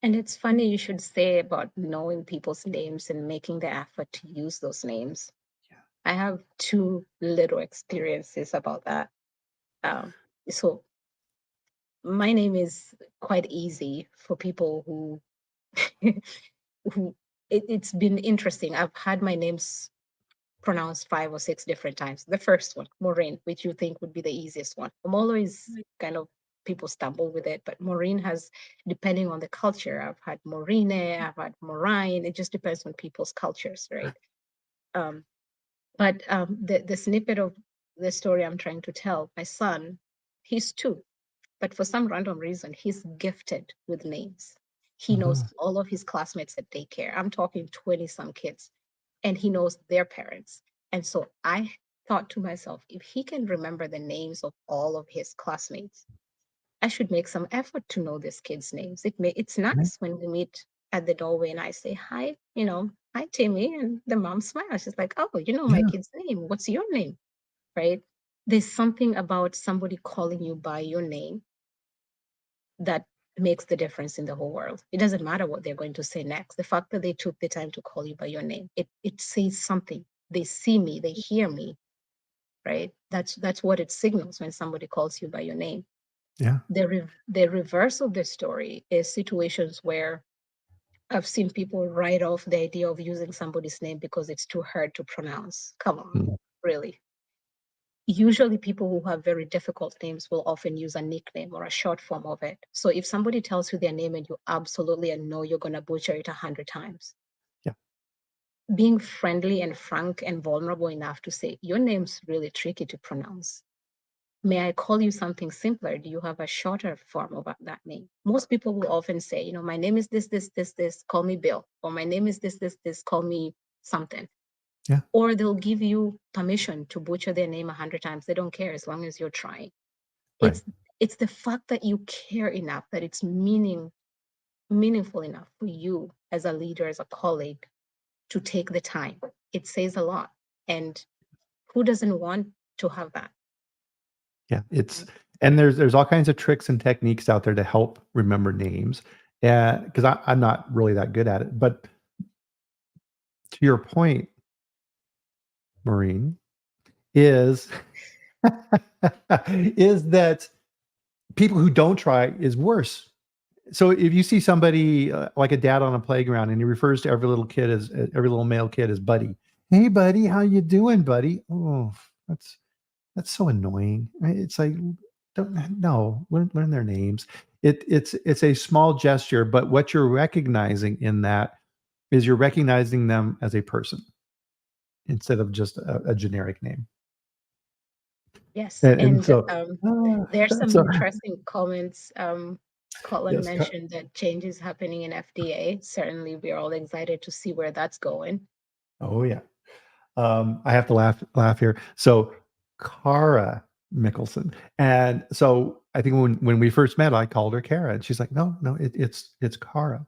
And it's funny you should say about knowing people's names and making the effort to use those names. Yeah. I have two little experiences about that. Um, so my name is quite easy for people who who it's been interesting. I've had my names pronounced 5 or 6 different times. The first one, Morrine, which you think would be the easiest one. Omolo is kind of people stumble with it, but Morrine has, depending on the culture, I've had Morrine, I've had Morine. It just depends on people's cultures, right? Um, but the snippet of the story I'm trying to tell, my son, he's 2, but for some random reason, he's gifted with names. He knows Mhm. all of his classmates at daycare. I'm talking 20 some kids, and he knows their parents. And so I thought to myself, if he can remember the names of all of his classmates, I should make some effort to know this kid's names. It's Right? nice when we meet at the doorway and I say, hi, hi, Timmy. And the mom smiles. She's like, oh, you know my Yeah. kid's name. What's your name? Right? There's something about somebody calling you by your name that makes the difference in the whole world. It doesn't matter what they're going to say next. The fact that they took the time to call you by your name, it says something. They see me, they hear me, right? That's what it signals when somebody calls you by your name. Yeah. The reverse of the story is situations where I've seen people write off the idea of using somebody's name because it's too hard to pronounce. Come on, Mm. really. Usually people who have very difficult names will often use a nickname or a short form of it. So if somebody tells you their name and you absolutely know you're going to butcher it 100 times, Yeah. being friendly and frank and vulnerable enough to say, your name's really tricky to pronounce. May I call you something simpler? Do you have a shorter form of that name? Most people will often say, my name is this, call me Bill. Or my name is this, call me something. Yeah. Or they'll give you permission to butcher their name 100 times. They don't care as long as you're trying. Right. It's the fact that you care enough, that it's meaningful enough for you as a leader, as a colleague, to take the time. It says a lot. And who doesn't want to have that? Yeah, and there's all kinds of tricks and techniques out there to help remember names, because I'm not really that good at it. But to your point, Morrine, is is that people who don't try is worse. So if you see somebody like a dad on a playground and he refers to every little male kid as buddy, hey buddy, how you doing, buddy? Oh, that's so annoying. Right? It's like, learn their names. It's a small gesture, but what you're recognizing in that is you're recognizing them as a person instead of just a generic name. Yes. And so, There's some so interesting comments. Colin yes, mentioned that change is happening in FDA. Certainly, we're all excited to see where that's going. oh yeah. I have to laugh here. So Cara Mickelson, and so I think when we first met, I called her Kara, and she's like, no, it's Cara.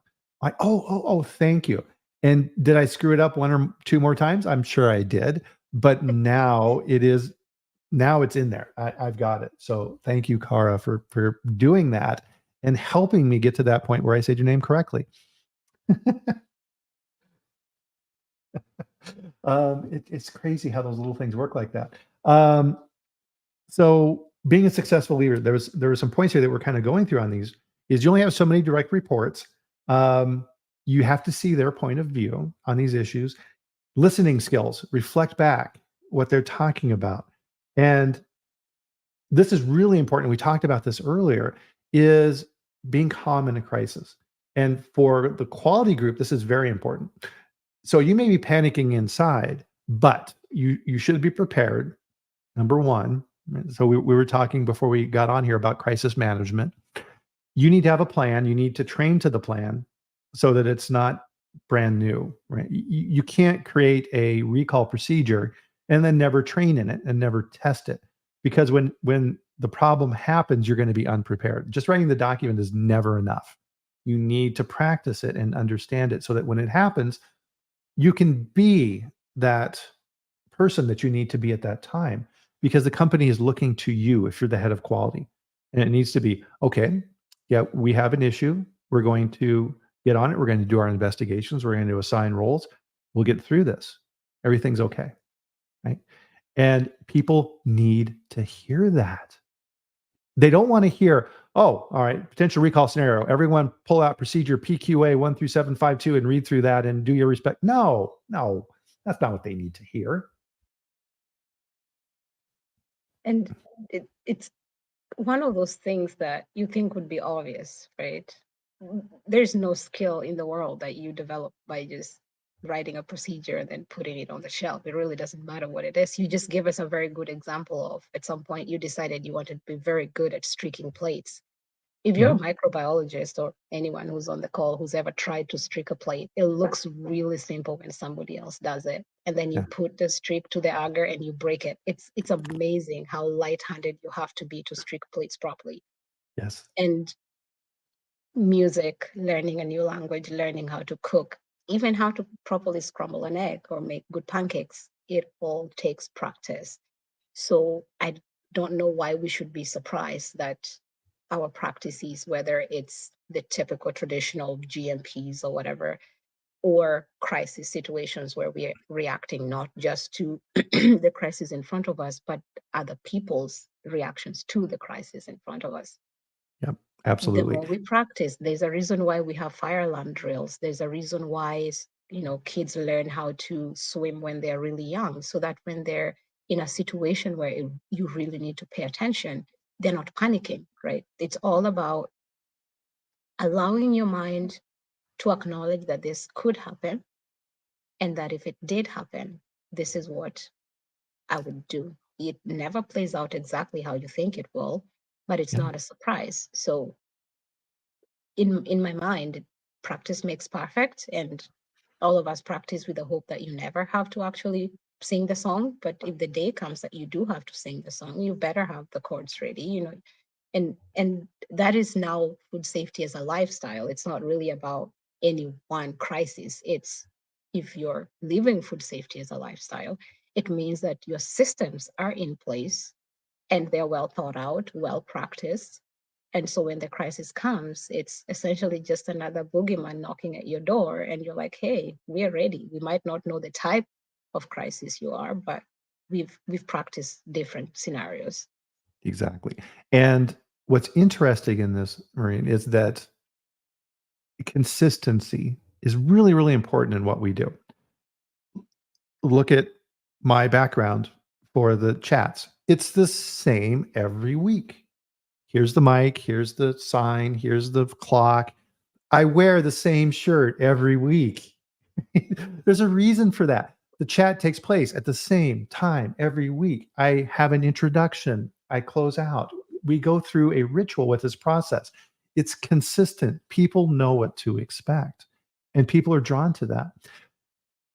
Oh, thank you. And did I screw it up one or two more times? I'm sure I did, but now it's in there. I've got it. So thank you, Cara, for doing that and helping me get to that point where I said your name correctly. It's crazy how those little things work like that. So being a successful leader, there were some points here that we're kind of going through on these. Is you only have so many direct reports. You have to see their point of view on these issues. Listening skills, reflect back what they're talking about, and this is really important. We talked about this earlier. Is being calm in a crisis, and for the quality group, this is very important. So you may be panicking inside, but you should be prepared. Number one. So we were talking before we got on here about crisis management. You need to have a plan. You need to train to the plan so that it's not brand new, right? You can't create a recall procedure and then never train in it and never test it, because when the problem happens, you're going to be unprepared. Just writing the document is never enough. You need to practice it and understand it so that when it happens, you can be that person that you need to be at that time, because the company is looking to you if you're the head of quality. And it needs to be, okay, yeah, we have an issue. We're going to get on it. We're going to do our investigations. We're going to assign roles. We'll get through this. Everything's okay. Right. And people need to hear that. They don't want to hear, oh, all right, potential recall scenario. Everyone pull out procedure PQA 1 through 752 and read through that and do your respect. No, that's not what they need to hear. And it's one of those things that you think would be obvious, right? There's no skill in the world that you develop by just writing a procedure and then putting it on the shelf. It really doesn't matter what it is. You just give us a very good example of, at some point, you decided you wanted to be very good at streaking plates. If you're a microbiologist or anyone who's on the call who's ever tried to streak a plate, it looks really simple when somebody else does it. And then you put the streak to the agar and you break it. It's amazing how light-handed you have to be to streak plates properly. Yes. And music, learning a new language, learning how to cook, even how to properly scramble an egg or make good pancakes, it all takes practice. So I don't know why we should be surprised that our practices, whether it's the typical traditional GMPs or whatever, or crisis situations where we're reacting not just to the crisis in front of us, but other people's reactions to the crisis in front of us. Yep, The absolutely. more we practice, there's a reason why we have fire alarm drills. There's a reason why, kids learn how to swim when they're really young, so that when they're in a situation where you really need to pay attention, they're not panicking, right? It's all about allowing your mind to acknowledge that this could happen, and that if it did happen, this is what I would do. it never plays out exactly how you think it will, but it's Yeah. not a surprise. So in my mind, practice makes perfect, and all of us practice with the hope that you never have to actually sing the song. But if the day comes that you do have to sing the song, you better have the chords ready, and that is now food safety as a lifestyle. It's not really about any one crisis. It's, if you're living food safety as a lifestyle, it means that your systems are in place and they're well thought out, well practiced. And so when the crisis comes, it's essentially just another boogeyman knocking at your door, and you're like, hey, we're ready. We might not know the type of crisis you are, but we've practiced different scenarios. Exactly. And what's interesting in this, Morrine, is that consistency is really, really important in what we do. Look at my background for the chats. It's the same every week. Here's the mic, here's the sign, here's the clock. I wear the same shirt every week. There's a reason for that. The chat takes place at the same time every week. I have an introduction, I close out. We go through a ritual with this process. It's consistent. People know what to expect, and people are drawn to that.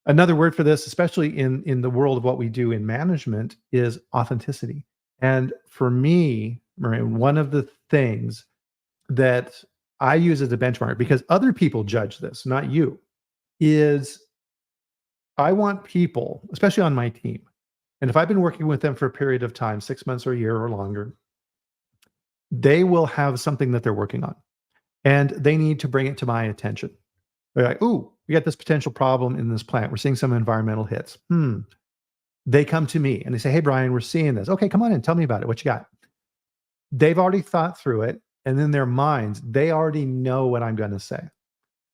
Another word for this, especially in the world of what we do in management, is authenticity. And for me, Maureen, one of the things that I use as a benchmark, because other people judge this, not you, is I want people, especially on my team, and if I've been working with them for a period of time, 6 months or a year or longer, they will have something that they're working on, and they need to bring it to my attention. They're like, "Ooh, we got this potential problem in this plant. We're seeing some environmental hits." They come to me and they say, "Hey, Bryan, we're seeing this. Okay, come on in. Tell me about it. What you got?" They've already thought through it, and in their minds, they already know what I'm going to say.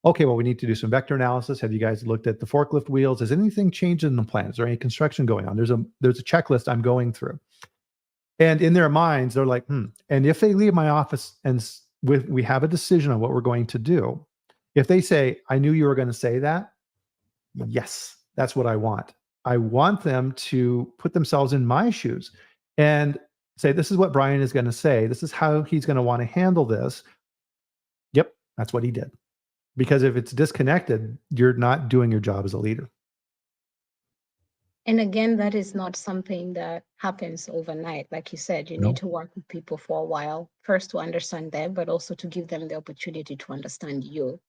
Okay, well, we need to do some vector analysis. Have you guys looked at the forklift wheels? Has anything changed in the plant? Is there any construction going on? There's a checklist I'm going through. And in their minds, they're like, And if they leave my office and we have a decision on what we're going to do, if they say, "I knew you were going to say that," yes, that's what I want. I want them to put themselves in my shoes and say, "This is what Bryan is going to say. This is how he's going to want to handle this." Yep, that's what he did. Because if it's disconnected, you're not doing your job as a leader. And again, that is not something that happens overnight. Like you said, you need No. to work with people for a while, first to understand them, but also to give them the opportunity to understand you.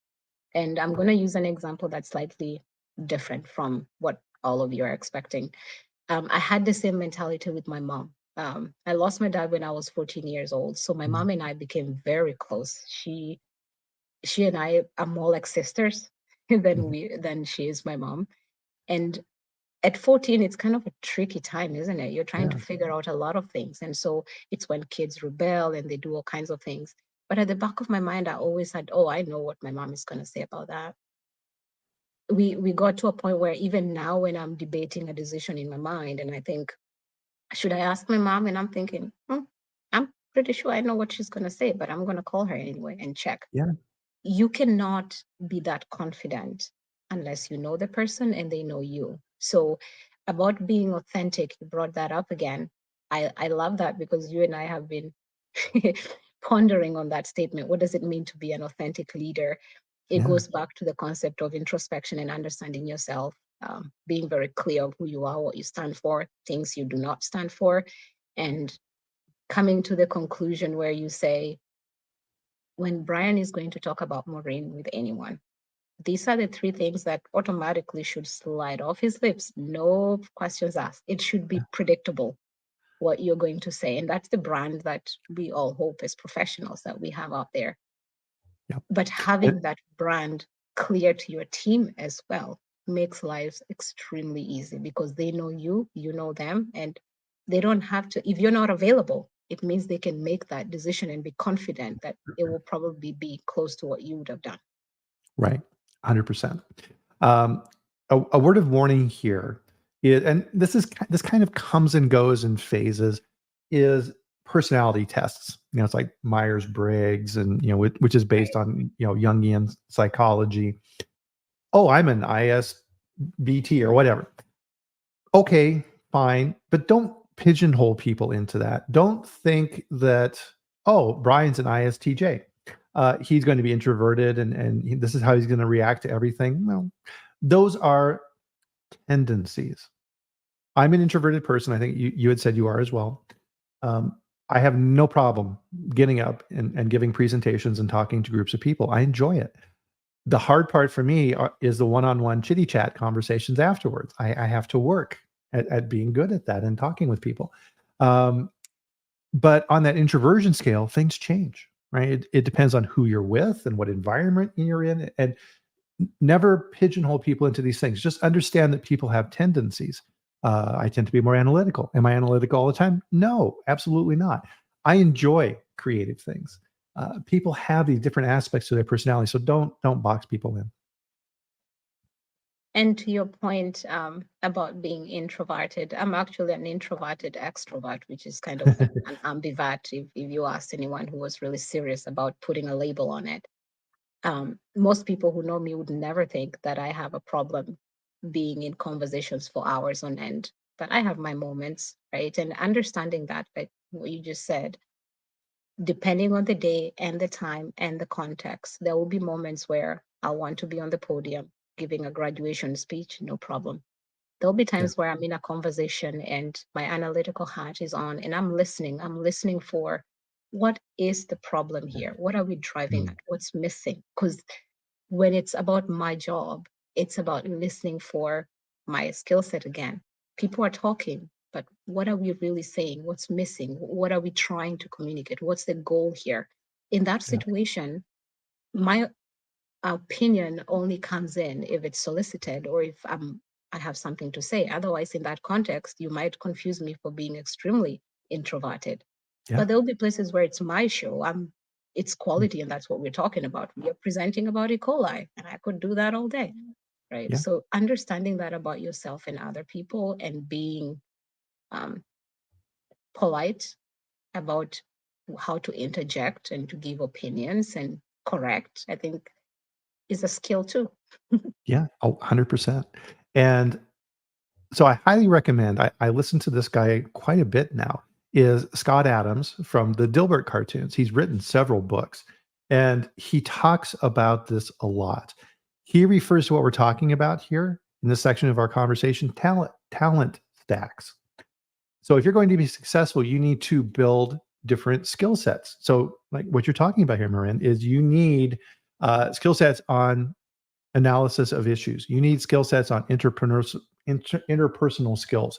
And I'm going to use an example that's slightly different from what all of you are expecting. I had the same mentality with my mom. I lost my dad when I was 14 years old. So my mom and I became very close. She and I are more like sisters than she is my mom. And at 14, it's kind of a tricky time, isn't it? You're trying to Yeah. figure out a lot of things. And so it's when kids rebel and they do all kinds of things. But at the back of my mind, I always had, oh, I know what my mom is going to say about that. We got to a point where even now when I'm debating a decision in my mind and I think, should I ask my mom? And I'm thinking, I'm pretty sure I know what she's going to say, but I'm going to call her anyway and check. Yeah. You cannot be that confident unless you know the person and they know you. So about being authentic, you brought that up again. I love that because you and I have been pondering on that statement. What does it mean to be an authentic leader? It Yeah. goes back to the concept of introspection and understanding yourself, being very clear of who you are, what you stand for, things you do not stand for, and coming to the conclusion where you say, when Bryan is going to talk about Morrine with anyone, these are the three things that automatically should slide off his lips. No questions asked. It should be predictable what you're going to say. And that's the brand that we all hope as professionals that we have out there. Yeah. But having that brand clear to your team as well makes lives extremely easy because they know you, you know them, and they don't have to, if you're not available, it means they can make that decision and be confident that it will probably be close to what you would have done. Right. 100%. A word of warning here is, and this kind of comes and goes in phases, is personality tests. It's like Myers-Briggs, and which is based Right. on Jungian psychology. Oh, I'm an ISBT or whatever. Okay, fine, but don't pigeonhole people into that. Don't think that, oh, Bryan's an ISTJ. He's going to be introverted and this is how he's going to react to everything. No, those are tendencies. I'm an introverted person. I think you had said you are as well. I have no problem getting up and giving presentations and talking to groups of people. I enjoy it. The hard part for me is the one-on-one chitty chat conversations afterwards. I have to work at being good at that and talking with people. But on that introversion scale, things change, right? It depends on who you're with and what environment you're in. And never pigeonhole people into these things. Just understand that people have tendencies. I tend to be more analytical. Am I analytical all the time? No, absolutely not. I enjoy creative things. People have these different aspects to their personality, so don't box people in. And to your point about being introverted, I'm actually an introverted extrovert, which is kind of an ambivert. If you ask anyone who was really serious about putting a label on it, most people who know me would never think that I have a problem being in conversations for hours on end. But I have my moments, right? And understanding that, like what you just said, depending on the day and the time and the context, there will be moments where I want to be on the podium giving a graduation speech, no problem. There'll be Yeah. times where I'm in a conversation and my analytical hat is on and I'm listening. I'm listening for what is the problem here? What are we driving at? What's missing? Because when it's about my job, it's about listening for my skill set again. People are talking, but what are we really saying? What's missing? What are we trying to communicate? What's the goal here? In that Yeah. situation, my opinion only comes in if it's solicited or if I have something to say. Otherwise, in that context, you might confuse me for being extremely introverted. Yeah. But there'll be places where it's my show. It's quality, and that's what we're talking about. We are presenting about E. coli, and I could do that all day, right? Yeah. So understanding that about yourself and other people, and being um, polite about how to interject and to give opinions and correct, I think is a skill too. Yeah. Oh, 100%. And so I highly recommend, I listen to this guy quite a bit now, is Scott Adams from the Dilbert cartoons. He's written several books and he talks about this a lot. He refers to what we're talking about here in this section of our conversation, talent stacks. So if you're going to be successful, you need to build different skill sets. So like what you're talking about here, Morrine, is you need skill sets on analysis of issues. You need skill sets on interpersonal skills,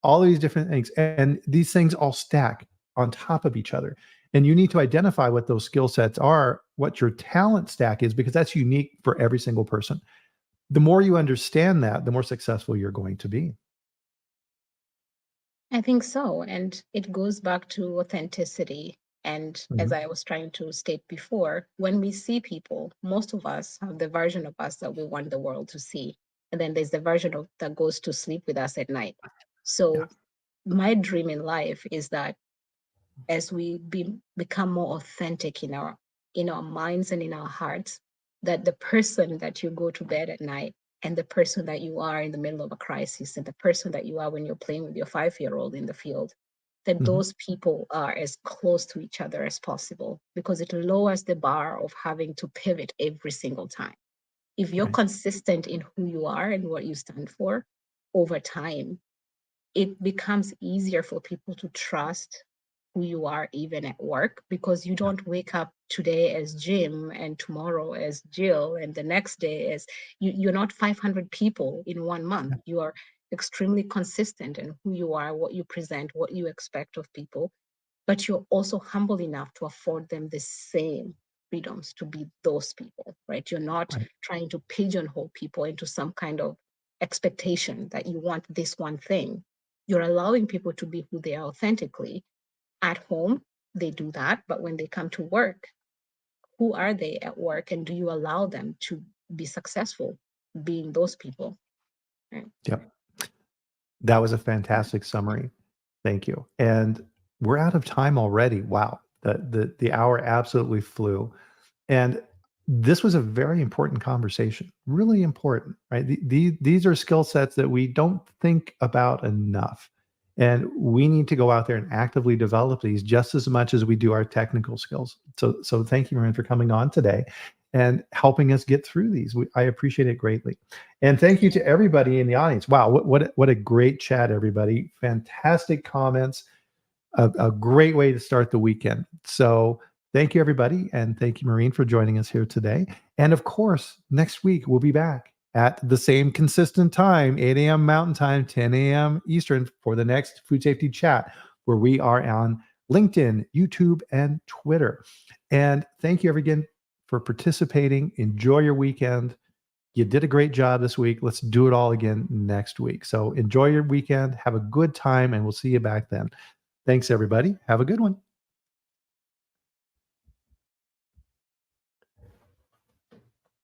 all these different things. And these things all stack on top of each other. And you need to identify what those skill sets are, what your talent stack is, because that's unique for every single person. The more you understand that, the more successful you're going to be. I think so. And it goes back to authenticity. And as Mhm. I was trying to state before, when we see people, most of us have the version of us that we want the world to see. And then there's the version of that goes to sleep with us at night. Yeah. So my dream in life is that as we become more authentic in our minds and in our hearts, that the person that you go to bed at night and the person that you are in the middle of a crisis and the person that you are when you're playing with your 5-year-old in the field, that Mhm. those people are as close to each other as possible, because it lowers the bar of having to pivot every single time. If you're Right. consistent in who you are and what you stand for over time, it becomes easier for people to trust who you are even at work, because you Yeah. don't wake up today as Jim and tomorrow as Jill and the next day as you're not 500 people in 1 month. Yeah. You are extremely consistent in who you are, what you present, what you expect of people, but you're also humble enough to afford them the same freedoms to be those people, right? You're not Right. trying to pigeonhole people into some kind of expectation that you want this one thing. You're allowing people to be who they are authentically. At home, they do that, but when they come to work, who are they at work, and do you allow them to be successful being those people? Right? Yep. That was a fantastic summary. Thank you. And we're out of time already. Wow. The hour absolutely flew. And this was a very important conversation, really important, right? These are skill sets that we don't think about enough. And we need to go out there and actively develop these just as much as we do our technical skills. So thank you, Morrine, for coming on today and helping us get through these. I appreciate it greatly. And thank you to everybody in the audience. Wow, what a great chat, everybody. Fantastic comments. A great way to start the weekend. So thank you, everybody. And thank you, Morrine, for joining us here today. And of course, next week we'll be back at the same consistent time, 8 a.m. Mountain Time, 10 a.m. Eastern, for the next Food Safety Chat, where we are on LinkedIn, YouTube, and Twitter. And thank you again for participating. Enjoy your weekend. You did a great job this week. Let's do it all again next week. So enjoy your weekend. Have a good time, and we'll see you back then. Thanks, everybody. Have a good one.